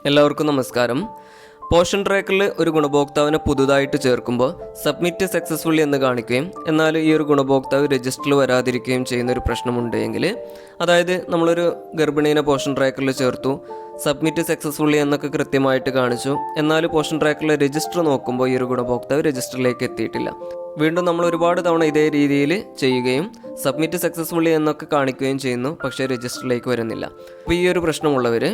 എല്ലാവർക്കും നമസ്കാരം. പോഷൻ ട്രാക്കറിൽ ഒരു ഗുണഭോക്താവിനെ പുതുതായിട്ട് ചേർക്കുമ്പോൾ സബ്മിറ്റ് സക്സസ്ഫുള്ളി എന്ന് കാണിക്കുകയും എന്നാൽ ഈ ഒരു ഗുണഭോക്താവ് രജിസ്റ്ററിൽ വരാതിരിക്കുകയും ചെയ്യുന്ന ഒരു പ്രശ്നമുണ്ടെങ്കിൽ, അതായത് നമ്മളൊരു ഗർഭിണീനെ പോഷൻ ട്രാക്കറിൽ ചേർത്തു, സബ്മിറ്റ് സക്സസ്ഫുള്ളി എന്നൊക്കെ കൃത്യമായിട്ട് കാണിച്ചു, എന്നാൽ പോഷൻ ട്രാക്കറിലെ രജിസ്റ്റർ നോക്കുമ്പോൾ ഈ ഒരു ഗുണഭോക്താവ് രജിസ്റ്ററിലേക്ക് എത്തിയിട്ടില്ല. വീണ്ടും നമ്മൾ ഒരുപാട് തവണ ഇതേ രീതിയിൽ ചെയ്യുകയും സബ്മിറ്റ് സക്സസ്ഫുള്ളി എന്നൊക്കെ കാണിക്കുകയും ചെയ്യുന്നു, പക്ഷേ രജിസ്റ്ററിലേക്ക് വരുന്നില്ല. അപ്പോൾ ഈ ഒരു പ്രശ്നമുള്ളവർ,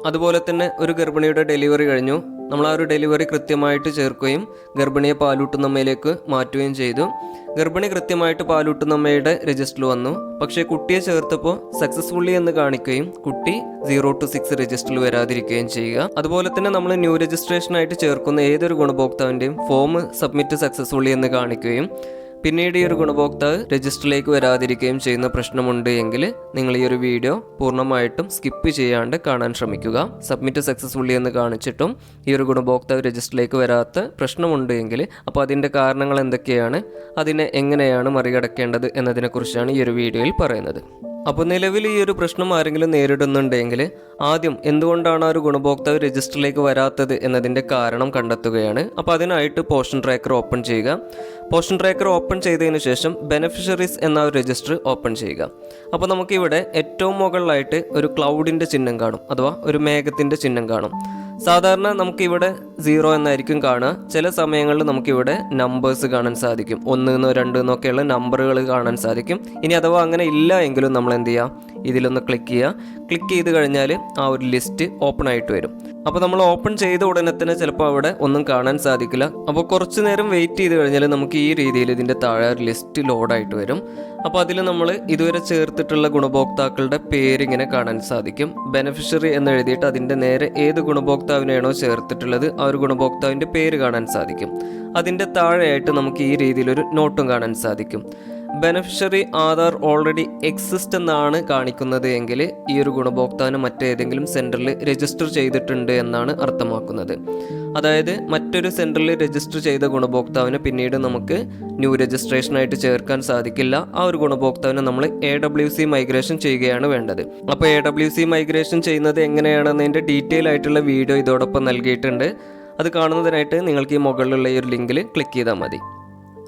അതുപോലെ തന്നെ ഒരു ഗർഭിണിയുടെ ഡെലിവറി കഴിഞ്ഞു, നമ്മൾ ആ ഒരു ഡെലിവറി കൃത്യമായിട്ട് ചേർക്കുകയും ഗർഭിണിയെ പാലൂട്ടുന്നമ്മയിലേക്ക് മാറ്റുകയും ചെയ്തു. ഗർഭിണി കൃത്യമായിട്ട് പാലൂട്ടുന്നമ്മയുടെ രജിസ്റ്ററിൽ വന്നു, പക്ഷേ കുട്ടിയെ ചേർത്തപ്പോൾ സക്സസ്ഫുള്ളി എന്ന് കാണിക്കുകയും കുട്ടി 0 to 6 രജിസ്റ്ററിൽ വരാതിരിക്കുകയും ചെയ്യുക. അതുപോലെ തന്നെ നമ്മൾ ന്യൂ രജിസ്ട്രേഷനായിട്ട് ചേർക്കുന്ന ഏതൊരു ഗുണഭോക്താവിൻ്റെയും ഫോം സബ്മിറ്റ് സക്സസ്ഫുള്ളി എന്ന് കാണിക്കുകയും പിന്നീട് ഈ ഒരു ഗുണഭോക്താവ് രജിസ്റ്ററിലേക്ക് വരാതിരിക്കുകയും ചെയ്യുന്ന പ്രശ്നമുണ്ട് എങ്കിൽ നിങ്ങൾ ഈ ഒരു വീഡിയോ പൂർണ്ണമായിട്ടും സ്കിപ്പ് ചെയ്യാണ്ട് കാണാൻ ശ്രമിക്കുക. സബ്മിറ്റ് സക്സസ്ഫുള്ളി എന്ന് കാണിച്ചിട്ടും ഈ ഒരു ഗുണഭോക്താവ് രജിസ്റ്ററിലേക്ക് വരാത്ത പ്രശ്നമുണ്ട് എങ്കിൽ അപ്പോൾ അതിൻ്റെ കാരണങ്ങൾ എന്തൊക്കെയാണ്, അതിനെ എങ്ങനെയാണ് മറികടക്കേണ്ടത് എന്നതിനെക്കുറിച്ചാണ് ഈ ഒരു വീഡിയോയിൽ പറയുന്നത്. അപ്പോൾ നിലവിൽ ഈ ഒരു പ്രശ്നം ആരെങ്കിലും നേരിടുന്നുണ്ടെങ്കിൽ ആദ്യം എന്തുകൊണ്ടാണ് ആ ഒരു ഗുണഭോക്താവ് രജിസ്റ്ററിലേക്ക് വരാത്തത് എന്നതിൻ്റെ കാരണം കണ്ടെത്തുകയാണ്. അപ്പോൾ അതിനായിട്ട് പോഷൻ ട്രാക്കർ ഓപ്പൺ ചെയ്യുക. പോഷൻ ട്രാക്കർ ഓപ്പൺ ചെയ്തതിന് ശേഷം ബെനഫിഷ്യറീസ് എന്ന ഒരു രജിസ്റ്റർ ഓപ്പൺ ചെയ്യുക. അപ്പോൾ നമുക്കിവിടെ ഏറ്റവും മുകളിലായിട്ട് ഒരു ക്ലൗഡിൻ്റെ ചിഹ്നം കാണും, അഥവാ ഒരു മേഘത്തിൻ്റെ ചിഹ്നം കാണും. സാധാരണ നമുക്കിവിടെ 0 എന്നായിരിക്കും കാണുക. ചില സമയങ്ങളിൽ നമുക്കിവിടെ നമ്പേഴ്സ് കാണാൻ സാധിക്കും, 1 എന്നോ 2 എന്നൊക്കെയുള്ള നമ്പറുകൾ കാണാൻ സാധിക്കും. ഇനി അഥവാ അങ്ങനെ ഇല്ല എങ്കിലും നമ്മൾ എന്ത് ചെയ്യുക, ഇതിലൊന്ന് ക്ലിക്ക് ചെയ്യുക. ക്ലിക്ക് ചെയ്ത് കഴിഞ്ഞാൽ ആ ഒരു ലിസ്റ്റ് ഓപ്പൺ ആയിട്ട് വരും. അപ്പോൾ നമ്മൾ ഓപ്പൺ ചെയ്ത ഉടനെ തന്നെ ചിലപ്പോൾ അവിടെ ഒന്നും കാണാൻ സാധിക്കില്ല. അപ്പോൾ കുറച്ച് നേരം വെയിറ്റ് ചെയ്ത് കഴിഞ്ഞാൽ നമുക്ക് ഈ രീതിയിൽ ഇതിൻ്റെ താഴെ ഒരു ലിസ്റ്റ് ലോഡായിട്ട് വരും. അപ്പോൾ അതിൽ നമ്മൾ ഇതുവരെ ചേർത്തിട്ടുള്ള ഗുണഭോക്താക്കളുടെ പേരിങ്ങനെ കാണാൻ സാധിക്കും. ബെനഫിഷ്യറി എന്ന് എഴുതിയിട്ട് അതിൻ്റെ നേരെ ഏത് ഗുണഭോക്താവിനെയാണോ ചേർത്തിട്ടുള്ളത് ആ ഒരു ഗുണഭോക്താവിൻ്റെ പേര് കാണാൻ സാധിക്കും. അതിൻ്റെ താഴെയായിട്ട് നമുക്ക് ഈ രീതിയിലൊരു നോട്ടും കാണാൻ സാധിക്കും. ബെനഫിഷ്യറി ആധാർ ഓൾറെഡി എക്സിസ്റ്റ് എന്നാണ് കാണിക്കുന്നത് എങ്കിൽ ഈ ഒരു ഗുണഭോക്താവിന് മറ്റേതെങ്കിലും സെൻറ്ററിൽ രജിസ്റ്റർ ചെയ്തിട്ടുണ്ട് എന്നാണ് അർത്ഥമാക്കുന്നത്. അതായത് മറ്റൊരു സെൻറ്ററിൽ രജിസ്റ്റർ ചെയ്ത ഗുണഭോക്താവിനെ പിന്നീട് നമുക്ക് ന്യൂ രജിസ്ട്രേഷനായിട്ട് ചേർക്കാൻ സാധിക്കില്ല. ആ ഒരു ഗുണഭോക്താവിനെ നമ്മൾ AWC മൈഗ്രേഷൻ ചെയ്യുകയാണ് വേണ്ടത്. അപ്പോൾ AWC മൈഗ്രേഷൻ ചെയ്യുന്നത് എങ്ങനെയാണെന്നതിൻ്റെ ഡീറ്റെയിൽ ആയിട്ടുള്ള വീഡിയോ ഇതോടൊപ്പം നൽകിയിട്ടുണ്ട്. അത് കാണുന്നതിനായിട്ട് നിങ്ങൾക്ക് ഈ മുകളിലുള്ള ഈ ഒരു ലിങ്കിൽ ക്ലിക്ക് ചെയ്താൽ മതി.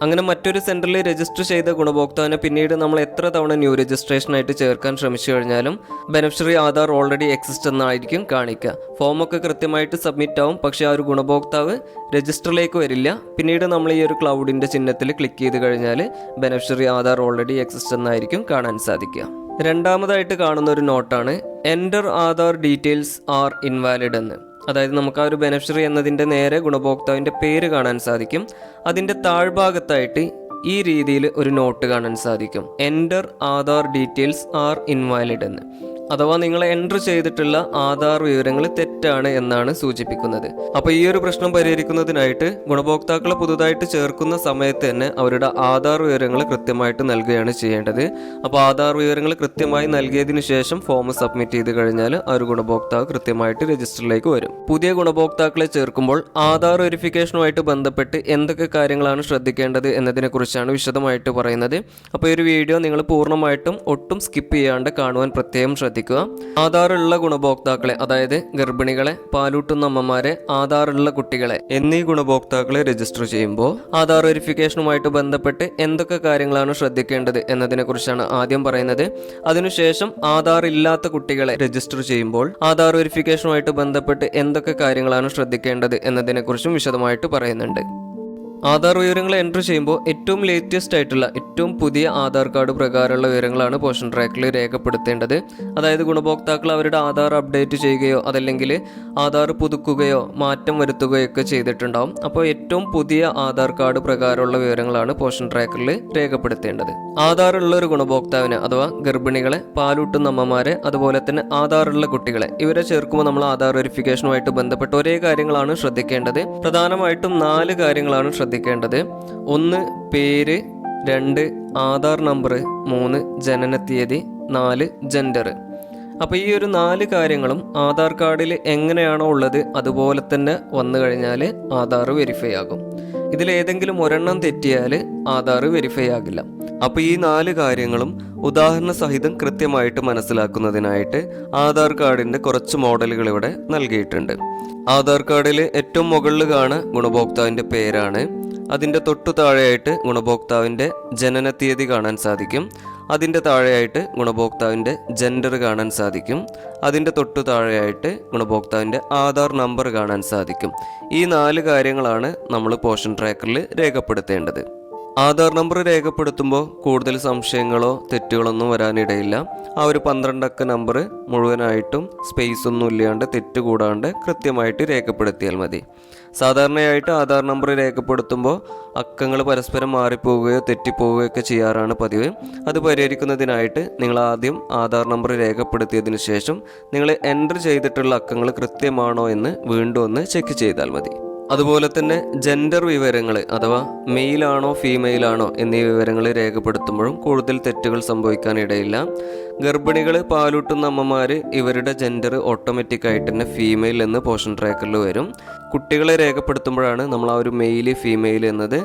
അങ്ങനെ മറ്റൊരു സെൻറ്ററിൽ രജിസ്റ്റർ ചെയ്ത ഗുണഭോക്താവിനെ പിന്നീട് നമ്മൾ എത്ര തവണ ന്യൂ രജിസ്ട്രേഷനായിട്ട് ചേർക്കാൻ ശ്രമിച്ചു കഴിഞ്ഞാലും ബെനഫിഷ്യറി ആധാർ ഓൾറെഡി എക്സിസ്റ്റ് എന്നായിരിക്കും കാണിക്കുക. ഫോമൊക്കെ കൃത്യമായിട്ട് സബ്മിറ്റ് ആവും, പക്ഷേ ആ ഒരു ഗുണഭോക്താവ് രജിസ്റ്ററിലേക്ക് വരില്ല. പിന്നീട് നമ്മൾ ഈ ഒരു ക്ലൗഡിൻ്റെ ചിഹ്നത്തിൽ ക്ലിക്ക് ചെയ്ത് കഴിഞ്ഞാൽ ബെനഫിഷ്യറി ആധാർ ഓൾറെഡി എക്സിസ്റ്റ് എന്നായിരിക്കും കാണാൻ സാധിക്കുക. രണ്ടാമതായിട്ട് കാണുന്ന ഒരു നോട്ടാണ് enter Aadhaar details are invalid എന്ന്. അതായത് നമുക്ക് ആ ഒരു ബെനഫിഷ്യറി എന്നതിൻ്റെ നേരെ ഗുണഭോക്താവിൻ്റെ പേര് കാണാൻ സാധിക്കും. അതിൻ്റെ താഴ്ഭാഗത്തായിട്ട് ഈ രീതിയിൽ ഒരു നോട്ട് കാണാൻ സാധിക്കും, enter Aadhaar details are invalid എന്ന്. അഥവാ നിങ്ങൾ എൻ്റർ ചെയ്തിട്ടുള്ള ആധാർ വിവരങ്ങൾ തെറ്റാണ് എന്നാണ് സൂചിപ്പിക്കുന്നത്. അപ്പോൾ ഈ ഒരു പ്രശ്നം പരിഹരിക്കുന്നതിനായിട്ട് ഗുണഭോക്താക്കളെ പുതുതായിട്ട് ചേർക്കുന്ന സമയത്ത് തന്നെ അവരുടെ ആധാർ വിവരങ്ങൾ കൃത്യമായിട്ട് നൽകുകയാണ് ചെയ്യേണ്ടത്. അപ്പോൾ ആധാർ വിവരങ്ങൾ കൃത്യമായി നൽകിയതിനു ശേഷം ഫോം സബ്മിറ്റ് ചെയ്ത് കഴിഞ്ഞാൽ ആ ഒരു ഗുണഭോക്താവ് കൃത്യമായിട്ട് രജിസ്റ്ററിലേക്ക് വരും. പുതിയ ഗുണഭോക്താക്കളെ ചേർക്കുമ്പോൾ ആധാർ വെരിഫിക്കേഷനുമായിട്ട് ബന്ധപ്പെട്ട് എന്തൊക്കെ കാര്യങ്ങളാണ് ശ്രദ്ധിക്കേണ്ടത് എന്നതിനെക്കുറിച്ചാണ് വിശദമായിട്ട് പറയുന്നത്. അപ്പോൾ ഈ ഒരു വീഡിയോ നിങ്ങൾ പൂർണ്ണമായിട്ടും ഒട്ടും സ്കിപ്പ് ചെയ്യാണ്ട് കാണുവാൻ പ്രത്യേകം ശ്രദ്ധിക്കുക. ആധാറുള്ള ഗുണഭോക്താക്കളെ, അതായത് ഗർഭിണികളെ, പാലൂട്ടുന്ന അമ്മമാരെ, ആധാറുള്ള കുട്ടികളെ എന്നീ ഗുണഭോക്താക്കളെ രജിസ്റ്റർ ചെയ്യുമ്പോൾ ആധാർ വെരിഫിക്കേഷനുമായിട്ട് ബന്ധപ്പെട്ട് എന്തൊക്കെ കാര്യങ്ങളാണ് ശ്രദ്ധിക്കേണ്ടത് എന്നതിനെ കുറിച്ചാണ് ആദ്യം പറയുന്നത്. അതിനുശേഷം ആധാർ ഇല്ലാത്ത കുട്ടികളെ രജിസ്റ്റർ ചെയ്യുമ്പോൾ ആധാർ വെരിഫിക്കേഷനുമായിട്ട് ബന്ധപ്പെട്ട് എന്തൊക്കെ കാര്യങ്ങളാണ് ശ്രദ്ധിക്കേണ്ടത് എന്നതിനെക്കുറിച്ചും വിശദമായിട്ട് പറയുന്നുണ്ട്. ആധാർ വിവരങ്ങൾ എൻ്റർ ചെയ്യുമ്പോൾ ഏറ്റവും ലേറ്റസ്റ്റ് ആയിട്ടുള്ള ഏറ്റവും പുതിയ ആധാർ കാർഡ് പ്രകാരമുള്ള വിവരങ്ങളാണ് പോഷൻ ട്രാക്കറിൽ രേഖപ്പെടുത്തേണ്ടത്. അതായത് ഗുണഭോക്താക്കൾ അവരുടെ ആധാർ അപ്ഡേറ്റ് ചെയ്യുകയോ അതല്ലെങ്കിൽ ആധാർ പുതുക്കുകയോ മാറ്റം വരുത്തുകയോ ഒക്കെ ചെയ്തിട്ടുണ്ടാവും. അപ്പോൾ ഏറ്റവും പുതിയ ആധാർ കാർഡ് പ്രകാരമുള്ള വിവരങ്ങളാണ് പോഷൻ ട്രാക്കറിൽ രേഖപ്പെടുത്തേണ്ടത്. ആധാർ ഉള്ള ഒരു ഗുണഭോക്താവിനെ, അഥവാ ഗർഭിണികളെ, പാലൂട്ടുന്ന അമ്മമാരെ, അതുപോലെ തന്നെ ആധാറുള്ള കുട്ടികളെ, ഇവരെ ചേർക്കുമ്പോൾ നമ്മൾ ആധാർ വെരിഫിക്കേഷനുമായിട്ട് ബന്ധപ്പെട്ട് ഒരേ കാര്യങ്ങളാണ് ശ്രദ്ധിക്കേണ്ടത്. പ്രധാനമായിട്ടും 4 കാര്യങ്ങളാണ് ശ്രദ്ധിക്കേണ്ടത്. 1 പേര്, 2 ആധാർ നമ്പർ, 3 ജനനത്തീയതി, 4 ജെൻഡർ. അപ്പോൾ ഈ ഒരു 4 കാര്യങ്ങളും ആധാർ കാർഡിൽ എങ്ങനെയാണോ ഉള്ളത് അതുപോലെ തന്നെ വന്നു കഴിഞ്ഞാൽ ആധാർ വെരിഫൈ ആകും. ഇതിലേതെങ്കിലും ഒരെണ്ണം തെറ്റിയാൽ ആധാർ വെരിഫൈ ആകില്ല. അപ്പോൾ ഈ 4 കാര്യങ്ങളും ഉദാഹരണ സഹിതം കൃത്യമായിട്ട് മനസ്സിലാക്കുന്നതിനായിട്ട് ആധാർ കാർഡിൻ്റെ കുറച്ച് മോഡലുകൾ ഇവിടെ നൽകിയിട്ടുണ്ട്. ആധാർ കാർഡിൽ ഏറ്റവും മുകളിൽ കാണുന്ന ഗുണഭോക്താവിൻ്റെ പേരാണ്. അതിൻ്റെ തൊട്ടു താഴെയായിട്ട് ഗുണഭോക്താവിൻ്റെ ജനന തീയതി കാണാൻ സാധിക്കും. അതിൻ്റെ താഴെയായിട്ട് ഗുണഭോക്താവിൻ്റെ ജെൻഡർ കാണാൻ സാധിക്കും. അതിൻ്റെ തൊട്ടു താഴെയായിട്ട് ഗുണഭോക്താവിൻ്റെ ആധാർ നമ്പർ കാണാൻ സാധിക്കും. ഈ 4 കാര്യങ്ങളാണ് നമ്മൾ പോഷൻ ട്രാക്കറിൽ രേഖപ്പെടുത്തേണ്ടത്. ആധാർ നമ്പർ രേഖപ്പെടുത്തുമ്പോൾ കൂടുതൽ സംശയങ്ങളോ തെറ്റുകളൊന്നും വരാനിടയില്ല. ആ ഒരു 12 അക്ക നമ്പർ മുഴുവനായിട്ടും സ്പേസ് ഒന്നും ഇല്ലാണ്ട് തെറ്റ് കൂടാണ്ട് കൃത്യമായിട്ട് രേഖപ്പെടുത്തിയാൽ മതി. സാധാരണയായിട്ട് ആധാർ നമ്പർ രേഖപ്പെടുത്തുമ്പോൾ അക്കങ്ങൾ പരസ്പരം മാറിപ്പോവുകയോ തെറ്റിപ്പോവുകയോ ഒക്കെ ചെയ്യാറാണ് പതിവ്. അത് പരിഹരിക്കുന്നതിനായിട്ട് നിങ്ങൾ ആദ്യം ആധാർ നമ്പർ രേഖപ്പെടുത്തിയതിനു ശേഷം നിങ്ങൾ എൻ്റർ ചെയ്തിട്ടുള്ള അക്കങ്ങൾ കൃത്യമാണോ എന്ന് വീണ്ടും ഒന്ന് ചെക്ക് ചെയ്താൽ മതി. അതുപോലെ തന്നെ ജെൻഡർ വിവരങ്ങൾ അഥവാ മെയിലാണോ ഫീമെയിലാണോ എന്നീ വിവരങ്ങൾ രേഖപ്പെടുത്തുമ്പോഴും കൂടുതൽ തെറ്റുകൾ സംഭവിക്കാനിടയില്ല. ഗർഭിണികൾ, പാലൂട്ടുന്ന അമ്മമാർ ഇവരുടെ ജെൻഡർ ഓട്ടോമാറ്റിക്കായിട്ട് തന്നെ ഫീമെയിൽ എന്ന് പോഷൻ ട്രാക്കറിൽ വരും. കുട്ടികളെ രേഖപ്പെടുത്തുമ്പോഴാണ് നമ്മൾ ആ ഒരു മെയിൽ ഫീമെയിൽ എന്നത്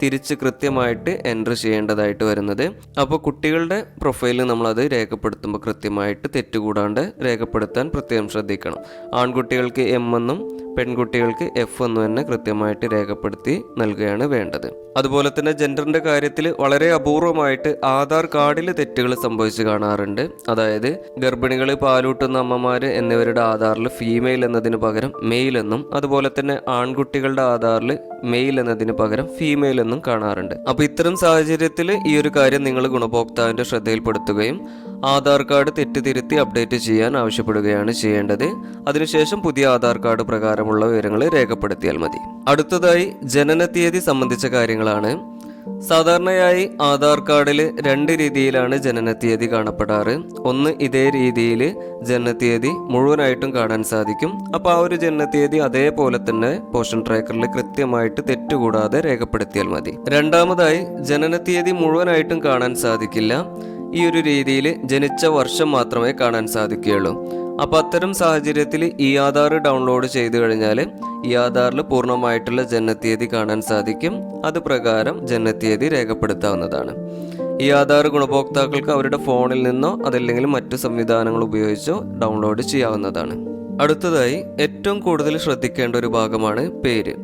തിരിച്ച് കൃത്യമായിട്ട് എൻറ്റർ ചെയ്യേണ്ടതായിട്ട് വരുന്നത്. അപ്പോൾ കുട്ടികളുടെ പ്രൊഫൈലിൽ നമ്മളത് രേഖപ്പെടുത്തുമ്പോൾ കൃത്യമായിട്ട് തെറ്റുകൂടാണ്ട് രേഖപ്പെടുത്താൻ പ്രത്യേകം ശ്രദ്ധിക്കണം. ആൺകുട്ടികൾക്ക് M എന്നും പെൺകുട്ടികൾക്ക് F എന്നും തന്നെ കൃത്യമായിട്ട് രേഖപ്പെടുത്തി നൽകുകയാണ് വേണ്ടത്. അതുപോലെ തന്നെ ജെൻഡറിൻ്റെ കാര്യത്തിൽ വളരെ അപൂർവമായിട്ട് ആധാർ കാർഡിൽ തെറ്റുകൾ സംഭവിച്ച് കാണാറുണ്ട്. അതായത് ഗർഭിണികൾ, പാലൂട്ടുന്ന അമ്മമാർ എന്നിവരുടെ ആധാറിൽ ഫീമെയിൽ എന്നതിന് പകരം മെയിൽ എന്നും അതുപോലെ തന്നെ ആൺകുട്ടികളുടെ ആധാറിൽ മെയിൽ എന്നതിന് പകരം ഫീമെയിൽ എന്നും കാണാറുണ്ട്. അപ്പോൾ ഇത്തരം സാഹചര്യത്തിൽ ഈ ഒരു കാര്യം നിങ്ങൾ ഗുണഭോക്താവിൻ്റെ ശ്രദ്ധയിൽപ്പെടുത്തുകയും ആധാർ കാർഡ് തെറ്റുതിരുത്തി അപ്ഡേറ്റ് ചെയ്യാൻ ആവശ്യപ്പെടുകയാണ് ചെയ്യേണ്ടത്. അതിനുശേഷം പുതിയ ആധാർ കാർഡ് പ്രകാരമുള്ള വിവരങ്ങൾ രേഖപ്പെടുത്തിയാൽ മതി. അടുത്തതായി ജനന തീയതി സംബന്ധിച്ച കാര്യങ്ങളാണ്. സാധാരണയായി ആധാർ കാർഡിൽ 2 രീതിയിലാണ് ജനനത്തീയതി കാണപ്പെടാറ്. ഒന്ന്, ഇതേ രീതിയിൽ ജനനത്തീയതി മുഴുവനായിട്ടും കാണാൻ സാധിക്കും. അപ്പോൾ ആ ഒരു ജനനത്തീയതി അതേപോലെ തന്നെ പോഷൻ ട്രാക്കറിൽ കൃത്യമായിട്ട് തെറ്റുകൂടാതെ രേഖപ്പെടുത്തിയാൽ മതി. രണ്ടാമതായി, ജനനത്തീയതി മുഴുവനായിട്ടും കാണാൻ സാധിക്കില്ല. ഈ ഒരു രീതിയിൽ ജനിച്ച വർഷം മാത്രമേ കാണാൻ സാധിക്കുകയുള്ളൂ. അപ്പോൾ അത്തരം സാഹചര്യത്തിൽ ഈ ആധാർ ഡൗൺലോഡ് ചെയ്ത് കഴിഞ്ഞാൽ ഈ ആധാറിൽ പൂർണ്ണമായിട്ടുള്ള ജനനത്തീയതി കാണാൻ സാധിക്കും. അത് പ്രകാരം ജനനത്തീയതി രേഖപ്പെടുത്താവുന്നതാണ്. ഈ ആധാർ ഗുണഭോക്താക്കൾക്ക് അവരുടെ ഫോണിൽ നിന്നോ അതല്ലെങ്കിൽ മറ്റു സംവിധാനങ്ങൾ ഉപയോഗിച്ചോ ഡൗൺലോഡ് ചെയ്യാവുന്നതാണ്. അടുത്തതായി ഏറ്റവും കൂടുതൽ ശ്രദ്ധിക്കേണ്ട ഒരു ഭാഗമാണ് പേര്.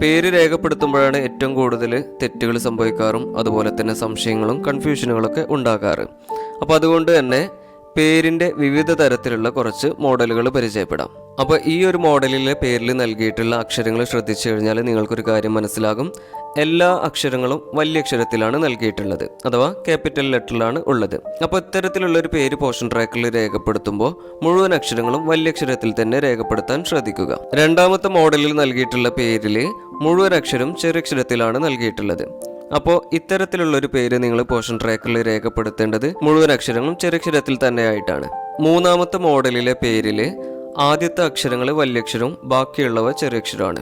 പേര് രേഖപ്പെടുത്തുമ്പോഴാണ് ഏറ്റവും കൂടുതൽ തെറ്റുകൾ സംഭവിക്കാറും അതുപോലെ തന്നെ സംശയങ്ങളും കൺഫ്യൂഷനുകളൊക്കെ ഉണ്ടാകാറ്. അപ്പോൾ അതുകൊണ്ട് തന്നെ പേരിൻ്റെ വിവിധ തരത്തിലുള്ള കുറച്ച് മോഡലുകൾ പരിചയപ്പെടാം. അപ്പോൾ ഈ ഒരു മോഡലിലെ പേരിൽ നൽകിയിട്ടുള്ള അക്ഷരങ്ങൾ ശ്രദ്ധിച്ചു കഴിഞ്ഞാൽ നിങ്ങൾക്കൊരു കാര്യം മനസ്സിലാകും. എല്ലാ അക്ഷരങ്ങളും വലിയ അക്ഷരത്തിലാണ് നൽകിയിട്ടുള്ളത്, അഥവാ ക്യാപിറ്റൽ ലെറ്ററിലാണ് ഉള്ളത്. അപ്പോൾ ഇത്തരത്തിലുള്ളൊരു പേര് പോഷൻ ട്രാക്കറിൽ രേഖപ്പെടുത്തുമ്പോൾ മുഴുവൻ അക്ഷരങ്ങളും വലിയ അക്ഷരത്തിൽ തന്നെ രേഖപ്പെടുത്താൻ ശ്രദ്ധിക്കുക. രണ്ടാമത്തെ മോഡലിൽ നൽകിയിട്ടുള്ള പേരിൽ മുഴുവൻ അക്ഷരം ചെറിയക്ഷരത്തിലാണ് നൽകിയിട്ടുള്ളത്. അപ്പോൾ ഇത്തരത്തിലുള്ളൊരു പേര് നിങ്ങൾ പോഷൻ ട്രാക്കറിൽ രേഖപ്പെടുത്തേണ്ടത് മുഴുവൻ അക്ഷരങ്ങളും ചെറിയക്ഷരത്തിൽ തന്നെയായിട്ടാണ്. മൂന്നാമത്തെ മോഡലിലെ പേരിൽ ആദ്യത്തെ അക്ഷരങ്ങൾ വലിയക്ഷരവും ബാക്കിയുള്ളവ ചെറിയക്ഷരമാണ്.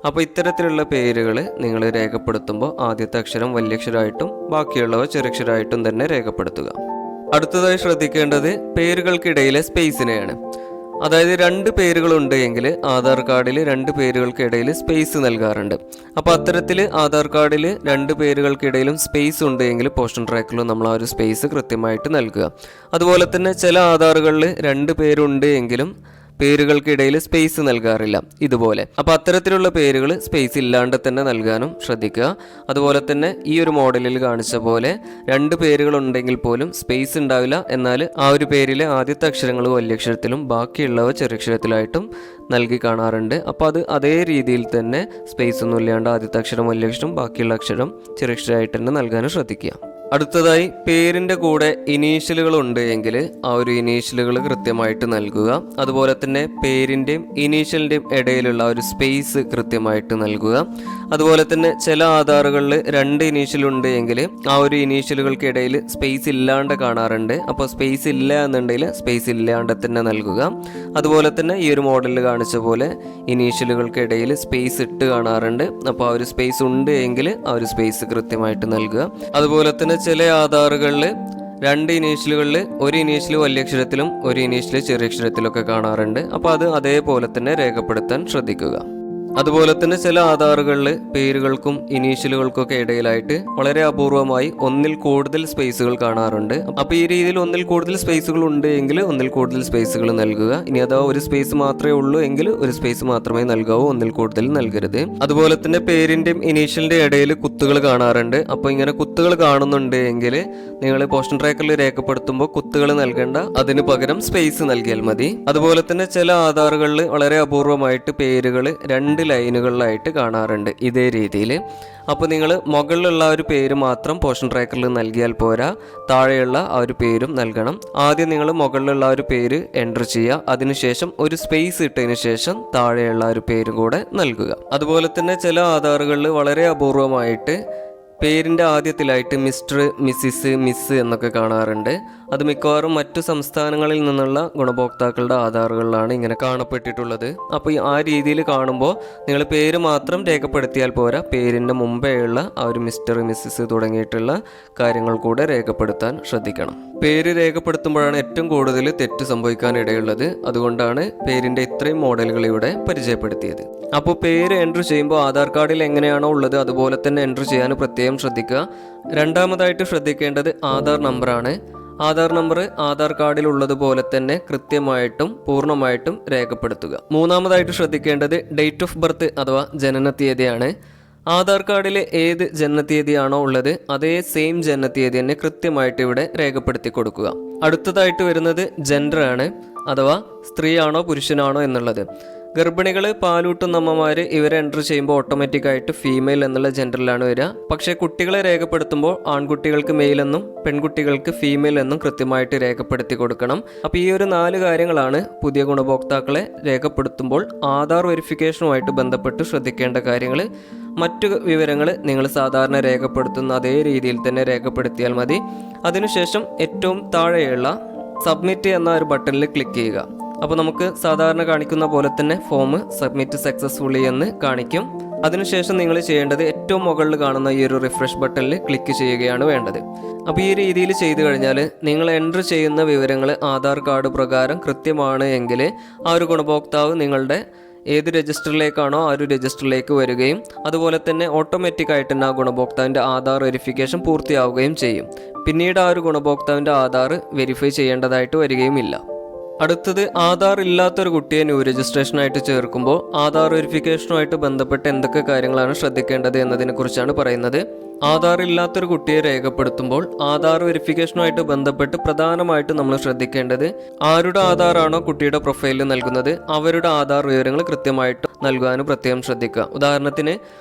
അപ്പോൾ ഇത്തരത്തിലുള്ള പേരുകൾ നിങ്ങൾ രേഖപ്പെടുത്തുമ്പോൾ ആദ്യത്തെ അക്ഷരം വലിയക്ഷരമായിട്ടും ബാക്കിയുള്ളവ ചെറിയക്ഷരമായിട്ടും തന്നെ രേഖപ്പെടുത്തുക. അടുത്തതായി ശ്രദ്ധിക്കേണ്ടത് പേരുകൾക്കിടയിലെ സ്പേസിനെയാണ്. അതായത് 2 പേരുകളുണ്ട് എങ്കിൽ ആധാർ കാർഡിൽ 2 പേരുകൾക്കിടയിൽ സ്പേസ് നൽകാറുണ്ട്. അപ്പോൾ അത്തരത്തിൽ ആധാർ കാർഡിൽ 2 പേരുകൾക്കിടയിലും സ്പേസ് ഉണ്ട് എങ്കിൽ പോഷൻ ട്രാക്കറിൽ നമ്മൾ ആ ഒരു സ്പേസ് കൃത്യമായിട്ട് നൽകുക. അതുപോലെ തന്നെ ചില ആധാറുകളിൽ 2 പേരുണ്ട് എങ്കിലും പേരുകൾക്കിടയിൽ സ്പേസ് നൽകാറില്ല ഇതുപോലെ. അപ്പോൾ അത്തരത്തിലുള്ള പേരുകൾ സ്പേസ് ഇല്ലാണ്ട് തന്നെ നൽകാനും ശ്രദ്ധിക്കുക. അതുപോലെ തന്നെ ഈ ഒരു മോഡലിൽ കാണിച്ച പോലെ 2 പേരുകൾ ഉണ്ടെങ്കിൽ പോലും സ്പേസ് ഉണ്ടാവില്ല. എന്നാൽ ആ ഒരു പേരിലെ ആദ്യത്തെ അക്ഷരങ്ങൾ വലിയക്ഷരത്തിലും ബാക്കിയുള്ളവ ചെറിയക്ഷരത്തിലായിട്ടും നൽകി കാണാറുണ്ട്. അപ്പോൾ അത് അതേ രീതിയിൽ തന്നെ സ്പേസ് ഒന്നും ഇല്ലാണ്ട് ആദ്യത്തെ അക്ഷരം വലിയക്ഷരം ബാക്കിയുള്ള അക്ഷരം ചെറിയക്ഷരമായിട്ട് തന്നെ നൽകാനും ശ്രദ്ധിക്കുക. അടുത്തതായി പേരിൻ്റെ കൂടെ ഇനീഷ്യലുകൾ ഉണ്ട് എങ്കിൽ ആ ഒരു ഇനീഷ്യലുകൾ കൃത്യമായിട്ട് നൽകുക. അതുപോലെ തന്നെ പേരിൻ്റെയും ഇനീഷ്യലിൻ്റെയും ഇടയിലുള്ള ഒരു സ്പേസ് കൃത്യമായിട്ട് നൽകുക. അതുപോലെ തന്നെ ചില ആധാറുകളിൽ 2 ഇനീഷ്യൽ ഉണ്ട് എങ്കിൽ ആ ഒരു ഇനീഷ്യലുകൾക്കിടയിൽ സ്പേസ് ഇല്ലാണ്ട് കാണാറുണ്ട്. അപ്പോൾ സ്പേസ് ഇല്ല എന്നുണ്ടെങ്കിൽ സ്പേസ് ഇല്ലാണ്ട് തന്നെ നൽകുക. അതുപോലെ തന്നെ ഈ ഒരു മോഡലിൽ കാണിച്ച പോലെ ഇനീഷ്യലുകൾക്കിടയിൽ സ്പേസ് ഇട്ട് കാണാറുണ്ട്. അപ്പോൾ ആ ഒരു സ്പേസ് ഉണ്ട് എങ്കിൽ ആ ഒരു സ്പേസ് കൃത്യമായിട്ട് നൽകുക. അതുപോലെ തന്നെ ചില ആധാറുകളിൽ 2 ഇനീഷ്യലുകളിൽ ഒരു ഇനീഷ്യൽ വലിയക്ഷരത്തിലും ഒരു ഇനീഷ്യൽ ചെറിയക്ഷരത്തിലൊക്കെ കാണാറുണ്ട്. അപ്പോൾ അത് അതേപോലെ തന്നെ രേഖപ്പെടുത്താൻ ശ്രദ്ധിക്കുക. അതുപോലെ തന്നെ ചില ആധാറുകളിൽ പേരുകൾക്കും ഇനീഷ്യലുകൾക്കും ഒക്കെ ഇടയിലായിട്ട് വളരെ അപൂർവമായി ഒന്നിൽ കൂടുതൽ സ്പേസുകൾ കാണാറുണ്ട്. അപ്പോൾ ഈ രീതിയിൽ ഒന്നിൽ കൂടുതൽ സ്പേസുകൾ ഉണ്ട് എങ്കിൽ ഒന്നിൽ കൂടുതൽ സ്പേസുകൾ നൽകുക. ഇനി അഥവാ ഒരു സ്പേസ് മാത്രമേ ഉള്ളൂ എങ്കിൽ ഒരു സ്പേസ് മാത്രമേ നൽകാവൂ, ഒന്നിൽ കൂടുതൽ നൽകരുത്. അതുപോലെ തന്നെ പേരിന്റെയും ഇനീഷ്യലിന്റെയും ഇടയിൽ കുത്തുകൾ കാണാറുണ്ട്. അപ്പോൾ ഇങ്ങനെ കുത്തുകൾ കാണുന്നുണ്ട് എങ്കിൽ നിങ്ങൾ പോർഷൻ ട്രാക്കറിൽ രേഖപ്പെടുത്തുമ്പോൾ കുത്തുകൾ നൽകേണ്ട, അതിന് പകരം സ്പേസ് നൽകിയാൽ മതി. അതുപോലെ തന്നെ ചില ആധാറുകളിൽ വളരെ അപൂർവമായിട്ട് പേരുകൾ 2 ലൈനുകളിലായിട്ട് കാണാറുണ്ട് ഇതേ രീതിയിൽ. അപ്പോൾ നിങ്ങൾ മുകളിലുള്ള ഒരു പേര് മാത്രം പോർഷൻ ട്രാക്കറിൽ നൽകിയാൽ പോരാ, താഴെയുള്ള ആ ഒരു പേരും നൽകണം. ആദ്യം നിങ്ങൾ മുകളിലുള്ള ഒരു പേര് എൻ്റർ ചെയ്യുക, അതിനുശേഷം ഒരു സ്പേസ് ഇട്ടതിന് ശേഷം താഴെയുള്ള ഒരു പേരും കൂടെ നൽകുക. അതുപോലെ തന്നെ ചില ആധാറുകളിൽ വളരെ അപൂർവമായിട്ട് പേരിൻ്റെ ആദ്യത്തിലായിട്ട് മിസ്റ്റർ, മിസ്സിസ്, മിസ് എന്നൊക്കെ കാണാറുണ്ട്. അത് മിക്കവാറും മറ്റു സംസ്ഥാനങ്ങളിൽ നിന്നുള്ള ഗുണഭോക്താക്കളുടെ ആധാറുകളിലാണ് ഇങ്ങനെ കാണപ്പെട്ടിട്ടുള്ളത്. അപ്പോൾ ആ രീതിയിൽ കാണുമ്പോൾ നിങ്ങൾ പേര് മാത്രം രേഖപ്പെടുത്തിയാൽ പോരാ, പേരിൻ്റെ മുമ്പേ ഉള്ള ആ ഒരു മിസ്റ്റർ, മിസ്സിസ് തുടങ്ങിയിട്ടുള്ള കാര്യങ്ങൾ കൂടെ രേഖപ്പെടുത്താൻ ശ്രദ്ധിക്കണം. പേര് രേഖപ്പെടുത്തുമ്പോഴാണ് ഏറ്റവും കൂടുതൽ തെറ്റ് സംഭവിക്കാൻ ഇടയുള്ളത്. അതുകൊണ്ടാണ് പേരിൻ്റെ ഇത്രയും മോഡലുകൾ ഇവിടെ പരിചയപ്പെടുത്തിയത്. അപ്പോൾ പേര് എൻട്രി ചെയ്യുമ്പോൾ ആധാർ കാർഡിൽ എങ്ങനെയാണോ ഉള്ളത് അതുപോലെ തന്നെ എൻട്രി ചെയ്യാൻ പ്രത്യേകം ശ്രദ്ധിക്കുക. രണ്ടാമതായിട്ട് ശ്രദ്ധിക്കേണ്ടത് ആധാർ നമ്പറാണ്. ആധാർ നമ്പർ ആധാർ കാർഡിൽ ഉള്ളതുപോലെ തന്നെ കൃത്യമായിട്ടും പൂർണ്ണമായിട്ടും രേഖപ്പെടുത്തുക. മൂന്നാമതായിട്ട് ശ്രദ്ധിക്കേണ്ടത് ഡേറ്റ് ഓഫ് ബർത്ത് അഥവാ ജനനത്തീയതിയാണ്. ആധാർ കാർഡിൽ ഏത് ജനനത്തീയതിയാണോ ഉള്ളത് അതേ സെയിം ജനനത്തീയതി തന്നെ കൃത്യമായിട്ട് ഇവിടെ രേഖപ്പെടുത്തി കൊടുക്കുക. അടുത്തതായിട്ട് വരുന്നത് ജെൻഡർ ആണ്, അഥവാ സ്ത്രീയാണോ പുരുഷനാണോ എന്നുള്ളത്. ഗർഭിണികൾ, പാലൂട്ടുന്ന അമ്മമാർ ഇവരെ എൻറ്റർ ചെയ്യുമ്പോൾ ഓട്ടോമാറ്റിക്കായിട്ട് ഫീമെയിൽ എന്നുള്ള ജെൻഡറിലാണ് വരിക. പക്ഷേ കുട്ടികളെ രേഖപ്പെടുത്തുമ്പോൾ ആൺകുട്ടികൾക്ക് മെയിൽ എന്നും പെൺകുട്ടികൾക്ക് ഫീമെയിൽ എന്നും കൃത്യമായിട്ട് രേഖപ്പെടുത്തി കൊടുക്കണം. അപ്പോൾ ഈ ഒരു 4 കാര്യങ്ങളാണ് പുതിയ ഗുണഭോക്താക്കളെ രേഖപ്പെടുത്തുമ്പോൾ ആധാർ വെരിഫിക്കേഷനുമായിട്ട് ബന്ധപ്പെട്ട് ശ്രദ്ധിക്കേണ്ട കാര്യങ്ങൾ. മറ്റു വിവരങ്ങൾ നിങ്ങൾ സാധാരണ രേഖപ്പെടുത്തുന്ന അതേ രീതിയിൽ തന്നെ രേഖപ്പെടുത്തിയാൽ മതി. അതിനുശേഷം ഏറ്റവും താഴെയുള്ള സബ്മിറ്റ് എന്ന ഒരു ബട്ടണിൽ ക്ലിക്ക് ചെയ്യുക. അപ്പോൾ നമുക്ക് സാധാരണ കാണിക്കുന്ന പോലെ തന്നെ ഫോം സബ്മിറ്റ് സക്സസ്ഫുള്ളി എന്ന് കാണിക്കും. അതിനുശേഷം നിങ്ങൾ ചെയ്യേണ്ടത് ഏറ്റവും മുകളിൽ കാണുന്ന ഈ ഒരു റിഫ്രഷ് ബട്ടണിൽ ക്ലിക്ക് ചെയ്യുകയാണ് വേണ്ടത്. അപ്പോൾ ഈ രീതിയിൽ ചെയ്തു കഴിഞ്ഞാൽ നിങ്ങൾ എൻറ്റർ ചെയ്യുന്ന വിവരങ്ങൾ ആധാർ കാർഡ് പ്രകാരം കൃത്യമാണ് എങ്കിൽ ആ ഒരു ഗുണഭോക്താവ് നിങ്ങളുടെ ഏത് രജിസ്റ്ററിലേക്കാണോ ആ ഒരു രജിസ്റ്ററിലേക്ക് വരികയും അതുപോലെ തന്നെ ഓട്ടോമാറ്റിക്കായിട്ട് തന്നെ ആ ഗുണഭോക്താവിൻ്റെ ആധാർ വെരിഫിക്കേഷൻ പൂർത്തിയാവുകയും ചെയ്യും. പിന്നീട് ആ ഒരു ഗുണഭോക്താവിൻ്റെ ആധാർ വെരിഫൈ ചെയ്യേണ്ടതായിട്ട് വരികയുമില്ല. അടുത്തത് ആധാർ ഇല്ലാത്തൊരു കുട്ടിയെ ന്യൂ രജിസ്ട്രേഷനായിട്ട് ചേർക്കുമ്പോൾ ആധാർ വെരിഫിക്കേഷനുമായിട്ട് ബന്ധപ്പെട്ട് എന്തൊക്കെ കാര്യങ്ങളാണ് ശ്രദ്ധിക്കേണ്ടത് എന്നതിനെ കുറിച്ചാണ് പറയുന്നത്. ആധാർ ഇല്ലാത്തൊരു കുട്ടിയെ രേഖപ്പെടുത്തുമ്പോൾ ആധാർ വെരിഫിക്കേഷനുമായിട്ട് ബന്ധപ്പെട്ട് പ്രധാനമായിട്ട് നമ്മൾ ശ്രദ്ധിക്കേണ്ടത് ആരുടെ ആധാറാണോ കുട്ടിയുടെ പ്രൊഫൈലിൽ നൽകുന്നത് അവരുടെ ആധാർ വിവരങ്ങൾ കൃത്യമായിട്ട് നൽകാനും പ്രത്യേകം ശ്രദ്ധിക്കുക. ഉദാഹരണത്തിന്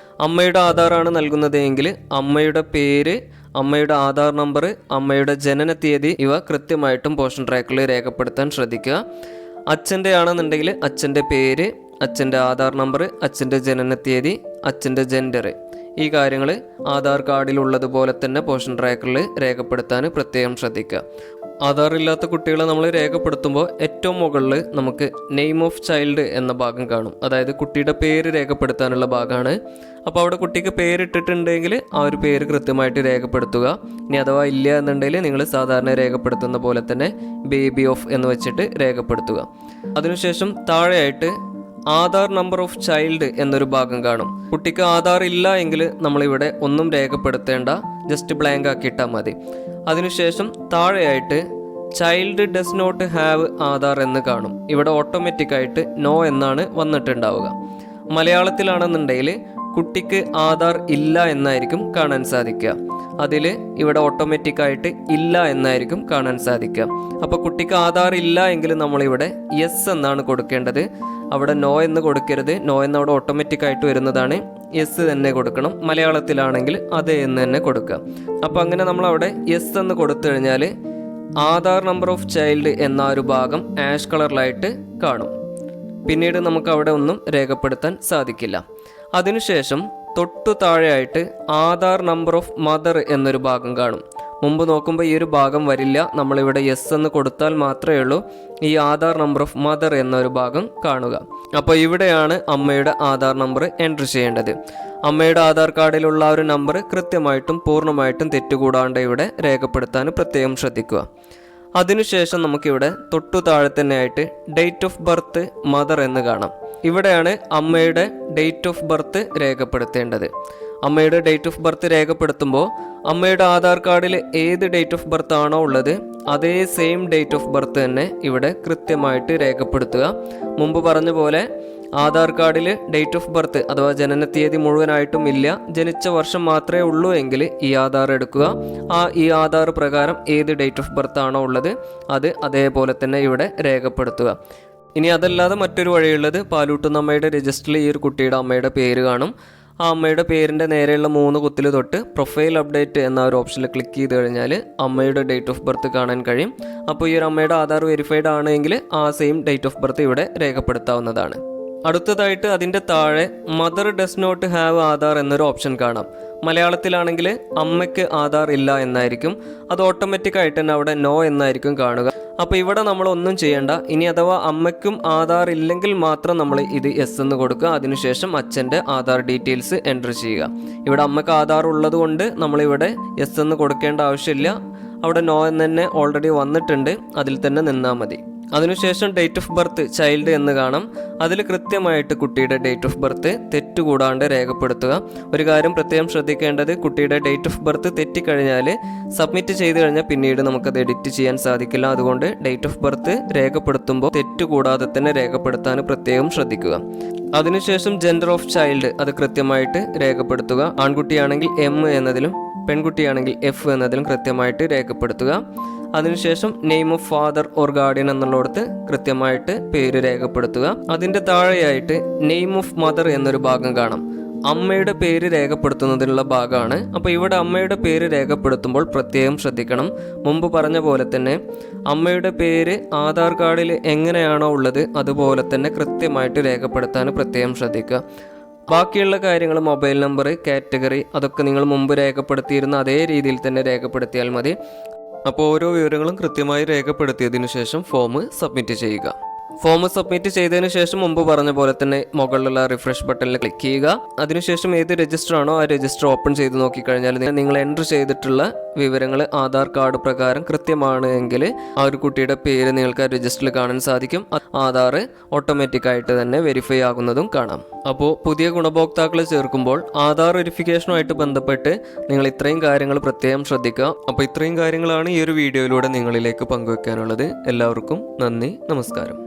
അമ്മയുടെ ആധാറാണ് നൽകുന്നത് എങ്കിൽ അമ്മയുടെ പേര്, അമ്മയുടെ ആധാർ നമ്പർ, അമ്മയുടെ ജനന തീയതി ഇവ കൃത്യമായിട്ടും പോർഷൻ ട്രാക്കറിൽ രേഖപ്പെടുത്താൻ ശ്രദ്ധിക്കുക. അച്ഛൻ്റെ ആണെന്നുണ്ടെങ്കിൽ അച്ഛൻ്റെ പേര്, അച്ഛൻ്റെ ആധാർ നമ്പർ, അച്ഛൻ്റെ ജനന തീയതി, അച്ഛൻ്റെ ജെൻഡർ, ഈ കാര്യങ്ങൾ ആധാർ കാർഡിൽ ഉള്ളതുപോലെ തന്നെ പോർഷൻ ട്രാക്കറിൽ രേഖപ്പെടുത്താൻ പ്രത്യേകം ശ്രദ്ധിക്കുക. ആധാർ ഇല്ലാത്ത കുട്ടികളെ നമ്മൾ രേഖപ്പെടുത്തുമ്പോൾ ഏറ്റവും മുകളിൽ നമുക്ക് നെയിം ഓഫ് ചൈൽഡ് എന്ന ഭാഗം കാണും. അതായത് കുട്ടിയുടെ പേര് രേഖപ്പെടുത്താനുള്ള ഭാഗമാണ്. അപ്പോൾ അവിടെ കുട്ടിക്ക് പേരിട്ടിട്ടുണ്ടെങ്കിൽ ആ ഒരു പേര് കൃത്യമായിട്ട് രേഖപ്പെടുത്തുക. ഇനി അഥവാ ഇല്ല എന്നുണ്ടെങ്കിൽ നിങ്ങൾ സാധാരണ രേഖപ്പെടുത്തുന്ന പോലെ തന്നെ ബേബി ഓഫ് എന്ന് വെച്ചിട്ട് രേഖപ്പെടുത്തുക. അതിനുശേഷം താഴെയായിട്ട് ആധാർ നമ്പർ ഓഫ് ചൈൽഡ് എന്നൊരു ഭാഗം കാണും. കുട്ടിക്ക് ആധാർ ഇല്ല എങ്കിൽ നമ്മളിവിടെ ഒന്നും രേഖപ്പെടുത്തേണ്ട, ജസ്റ്റ് ബ്ലാങ്ക് ആക്കിയിട്ടാൽ മതി. അതിനുശേഷം താഴെയായിട്ട് child does not have Aadhaar എന്ന് കാണും. ഇവിടെ ഓട്ടോമാറ്റിക്കായിട്ട് നോ എന്നാണ് വന്നിട്ടുണ്ടാവുക. മലയാളത്തിലാണെന്നുണ്ടെങ്കിൽ കുട്ടിക്ക് ആധാർ ഇല്ല എന്നായിരിക്കും കാണാൻ സാധിക്കുക. അതിൽ ഇവിടെ ഓട്ടോമാറ്റിക്കായിട്ട് ഇല്ല എന്നായിരിക്കും കാണാൻ സാധിക്കുക. അപ്പോൾ കുട്ടിക്ക് ആധാർ ഇല്ല എങ്കിൽ നമ്മളിവിടെ യെസ് എന്നാണ് കൊടുക്കേണ്ടത്. അവിടെ നോ എന്ന് കൊടുക്കരുത്. നോ എന്ന് അവിടെ ഓട്ടോമാറ്റിക്കായിട്ട് വരുന്നതാണ്. യെസ് തന്നെ കൊടുക്കണം. മലയാളത്തിലാണെങ്കിൽ അതെ എന്ന് തന്നെ കൊടുക്കുക. അപ്പോൾ അങ്ങനെ നമ്മളവിടെ യെസ് എന്ന് കൊടുത്തു കഴിഞ്ഞാൽ ആധാർ നമ്പർ ഓഫ് ചൈൽഡ് എന്ന ഒരു ഭാഗം ആഷ് കളറിലായിട്ട് കാണും. പിന്നീട് നമുക്ക് അവിടെ ഒന്നും രേഖപ്പെടുത്താൻ സാധിക്കില്ല. അതിനുശേഷം തൊട്ടു താഴെയായിട്ട് ആധാർ നമ്പർ ഓഫ് മദർ എന്നൊരു ഭാഗം കാണും. മുമ്പ് നോക്കുമ്പോൾ ഈ ഒരു ഭാഗം വരില്ല. നമ്മളിവിടെ യെസ് എന്ന് കൊടുത്താൽ മാത്രമേ ഉള്ളൂ ഈ ആധാർ നമ്പർ ഓഫ് മദർ എന്നൊരു ഭാഗം കാണുക. അപ്പോൾ ഇവിടെയാണ് അമ്മയുടെ ആധാർ നമ്പർ എൻട്രി ചെയ്യേണ്ടത്. അമ്മയുടെ ആധാർ കാർഡിലുള്ള ഒരു നമ്പർ കൃത്യമായിട്ടും പൂർണ്ണമായിട്ടും തെറ്റുകൂടാണ്ട് ഇവിടെ രേഖപ്പെടുത്താൻ പ്രത്യേകം ശ്രദ്ധിക്കുക. അതിനുശേഷം നമുക്കിവിടെ തൊട്ടു താഴെ തന്നെ ആയിട്ട് ഡേറ്റ് ഓഫ് ബർത്ത് മദർ എന്ന് കാണാം. ഇവിടെയാണ് അമ്മയുടെ ഡേറ്റ് ഓഫ് ബർത്ത് രേഖപ്പെടുത്തേണ്ടത്. അമ്മയുടെ ഡേറ്റ് ഓഫ് ബർത്ത് രേഖപ്പെടുത്തുമ്പോൾ അമ്മയുടെ ആധാർ കാർഡിൽ ഏത് ഡേറ്റ് ഓഫ് ബർത്ത് ആണോ ഉള്ളത് അതേ സെയിം ഡേറ്റ് ഓഫ് ബർത്ത് തന്നെ ഇവിടെ കൃത്യമായിട്ട് രേഖപ്പെടുത്തുക. മുമ്പ് പറഞ്ഞ പോലെ ആധാർ കാർഡിൽ ഡേറ്റ് ഓഫ് ബർത്ത് അഥവാ ജനന തീയതി മുഴുവനായിട്ടും ഇല്ല, ജനിച്ച വർഷം മാത്രമേ ഉള്ളൂ എങ്കിൽ ഈ ആധാർ എടുക്കുക. ഈ ആധാർ പ്രകാരം ഏത് ഡേറ്റ് ഓഫ് ബർത്ത് ആണോ ഉള്ളത് അത് അതേപോലെ തന്നെ ഇവിടെ രേഖപ്പെടുത്തുക. ഇനി അതല്ലാതെ മറ്റൊരു വഴിയുള്ളത്, പാലൂട്ടുന്ന അമ്മയുടെ രജിസ്റ്ററിൽ ഈ ഒരു കുട്ടിയുടെ അമ്മയുടെ പേര് കാണും. ആ അമ്മയുടെ പേരിൻ്റെ നേരെയുള്ള 3 കുത്തിൽ തൊട്ട് പ്രൊഫൈൽ അപ്ഡേറ്റ് എന്ന ഒരു ഓപ്ഷനിൽ ക്ലിക്ക് ചെയ്ത് കഴിഞ്ഞാൽ അമ്മയുടെ ഡേറ്റ് ഓഫ് ബർത്ത് കാണാൻ കഴിയും. അപ്പോൾ ഈ ഒരു അമ്മയുടെ ആധാർ വെരിഫൈഡ് ആണെങ്കിൽ ആ സെയിം ഡേറ്റ് ഓഫ് ബർത്ത് ഇവിടെ രേഖപ്പെടുത്താവുന്നതാണ്. അടുത്തതായിട്ട് അതിൻ്റെ താഴെ mother does not have Aadhaar എന്നൊരു ഓപ്ഷൻ കാണാം. മലയാളത്തിലാണെങ്കിൽ അമ്മയ്ക്ക് ആധാർ ഇല്ല എന്നായിരിക്കും, അത് ഓട്ടോമാറ്റിക്കായിട്ട് തന്നെ അവിടെ നോ എന്നായിരിക്കും കാണുക. അപ്പോൾ ഇവിടെ നമ്മൾ ഒന്നും ചെയ്യേണ്ട. ഇനി അഥവാ അമ്മയ്ക്കും ആധാർ ഇല്ലെങ്കിൽ മാത്രം നമ്മൾ ഇത് യെസ് എന്ന് കൊടുക്കുക. അതിനുശേഷം അച്ഛൻ്റെ ആധാർ ഡീറ്റെയിൽസ് എൻ്റർ ചെയ്യുക. ഇവിടെ അമ്മയ്ക്ക് ആധാർ ഉള്ളത് കൊണ്ട് നമ്മളിവിടെ യെസ് എന്ന് കൊടുക്കേണ്ട ആവശ്യമില്ല. അവിടെ നോ എന്ന് തന്നെ ഓൾറെഡി വന്നിട്ടുണ്ട്, അതിൽ തന്നെ നിന്നാൽ മതി. അതിനുശേഷം ഡേറ്റ് ഓഫ് ബർത്ത് ചൈൽഡ് എന്ന് കാണാം. അതിൽ കൃത്യമായിട്ട് കുട്ടിയുടെ ഡേറ്റ് ഓഫ് ബർത്ത് തെറ്റുകൂടാണ്ട് രേഖപ്പെടുത്തുക. ഒരു കാര്യം പ്രത്യേകം ശ്രദ്ധിക്കേണ്ടത്, കുട്ടിയുടെ ഡേറ്റ് ഓഫ് ബർത്ത് തെറ്റിക്കഴിഞ്ഞാൽ സബ്മിറ്റ് ചെയ്ത് കഴിഞ്ഞാൽ പിന്നീട് നമുക്കത് എഡിറ്റ് ചെയ്യാൻ സാധിക്കില്ല. അതുകൊണ്ട് ഡേറ്റ് ഓഫ് ബർത്ത് രേഖപ്പെടുത്തുമ്പോൾ തെറ്റുകൂടാതെ തന്നെ രേഖപ്പെടുത്താൻ പ്രത്യേകം ശ്രദ്ധിക്കുക. അതിനുശേഷം ജെൻഡർ ഓഫ് ചൈൽഡ് അത് കൃത്യമായിട്ട് രേഖപ്പെടുത്തുക. ആൺകുട്ടിയാണെങ്കിൽ എം എന്നതിലും പെൺകുട്ടിയാണെങ്കിൽ എഫ് എന്നതിലും കൃത്യമായിട്ട് രേഖപ്പെടുത്തുക. അതിനുശേഷം name of father or guardian എന്നുള്ളിടത്ത് കൃത്യമായിട്ട് പേര് രേഖപ്പെടുത്തുക. അതിൻ്റെ താഴെയായിട്ട് നെയിം ഓഫ് മദർ എന്നൊരു ഭാഗം കാണാം. അമ്മയുടെ പേര് രേഖപ്പെടുത്തുന്നതിനുള്ള ഭാഗമാണ്. അപ്പോൾ ഇവിടെ അമ്മയുടെ പേര് രേഖപ്പെടുത്തുമ്പോൾ പ്രത്യേകം ശ്രദ്ധിക്കണം. മുമ്പ് പറഞ്ഞ പോലെ തന്നെ അമ്മയുടെ പേര് ആധാർ കാർഡിൽ എങ്ങനെയാണോ ഉള്ളത് അതുപോലെ തന്നെ കൃത്യമായിട്ട് രേഖപ്പെടുത്താൻ പ്രത്യേകം ശ്രദ്ധിക്കുക. ബാക്കിയുള്ള കാര്യങ്ങൾ മൊബൈൽ നമ്പർ, കാറ്റഗറി അതൊക്കെ നിങ്ങൾ മുമ്പ് രേഖപ്പെടുത്തിയിരുന്ന അതേ രീതിയിൽ തന്നെ രേഖപ്പെടുത്തിയാൽ മതി. അപ്പോൾ ഓരോ വിവരങ്ങളും കൃത്യമായി രേഖപ്പെടുത്തിയതിനു ശേഷം ഫോം സബ്മിറ്റ് ചെയ്യുക. ഫോം സബ്മിറ്റ് ചെയ്തതിനു ശേഷം മുമ്പ് പറഞ്ഞ പോലെ തന്നെ മുകളിലുള്ള റിഫ്രഷ് ബട്ടണിൽ ക്ലിക്ക് ചെയ്യുക. അതിനുശേഷം ഏത് രജിസ്റ്റർ ആണോ ആ രജിസ്റ്റർ ഓപ്പൺ ചെയ്ത് നോക്കിക്കഴിഞ്ഞാൽ നിങ്ങൾ എൻ്റർ ചെയ്തിട്ടുള്ള വിവരങ്ങൾ ആധാർ കാർഡ് പ്രകാരം കൃത്യമാണ് എങ്കിൽ ആ ഒരു കുട്ടിയുടെ പേര് നിങ്ങൾക്ക് ആ രജിസ്റ്ററിൽ കാണാൻ സാധിക്കും. ആധാർ ഓട്ടോമാറ്റിക്കായിട്ട് തന്നെ വെരിഫൈ ആകുന്നതും കാണാം. അപ്പോൾ പുതിയ ഗുണഭോക്താക്കളെ ചേർക്കുമ്പോൾ ആധാർ വെരിഫിക്കേഷനുമായിട്ട് ബന്ധപ്പെട്ട് നിങ്ങൾ ഇത്രയും കാര്യങ്ങൾ പ്രത്യേകം ശ്രദ്ധിക്കുക. അപ്പോൾ ഇത്രയും കാര്യങ്ങളാണ് ഈ ഒരു വീഡിയോയിലൂടെ നിങ്ങളിലേക്ക് പങ്കുവെക്കാനുള്ളത്. എല്ലാവർക്കും നന്ദി, നമസ്കാരം.